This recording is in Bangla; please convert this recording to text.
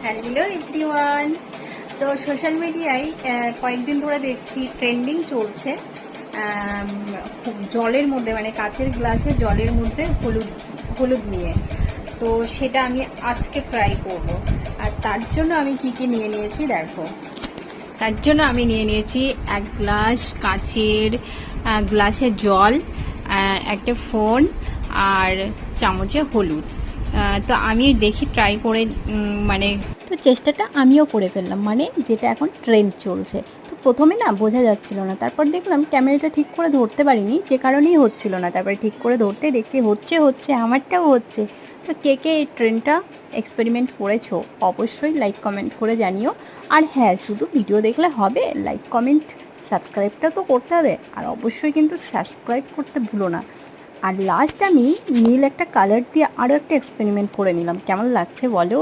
Hello everyone. তো সোশ্যাল মিডিয়ায় কয়েকদিন ধরে দেখছি ট্রেন্ডিং চলছে জলের মধ্যে, মানে কাচের গ্লাসে জলের মধ্যে হলুদ হলুদ নিয়ে। তো সেটা আমি আজকে ট্রাই করব। আর তার জন্য আমি কি কি নিয়ে নিয়েছি দেখো। তার জন্য আমি নিয়ে নিয়েছি এক গ্লাস কাচের গ্লাসে জল, একটা ফোন আর চামচে হলুদ। তো আমি দেখি ট্রাই করে, মানে তো চেষ্টাটা আমিও করে ফেললাম, মানে যেটা এখন ট্রেন্ড চলছে। তো প্রথমে না বোঝা যাচ্ছিল না, তারপর দেখলাম ক্যামেরাটা ঠিক করে ধরতে পারিনি, যে কারণেই হচ্ছিল না। তারপরে ঠিক করে ধরতে দেখছি হচ্ছে হচ্ছে আমারটাও হচ্ছে। তো কে কে এই ট্রেন্ডটা এক্সপেরিমেন্ট করেছো অবশ্যই লাইক কমেন্ট করে জানিও। আর হ্যাঁ, শুধু ভিডিও দেখলে হবে? লাইক কমেন্ট সাবস্ক্রাইবটা তো করতে হবে, আর অবশ্যই কিন্তু সাবস্ক্রাইব করতে ভুলো না। আর লাস্ট আমি নীল একটা কালার দিয়ে আরও একটা এক্সপেরিমেন্ট করে নিলাম, কেমন লাগছে বলো।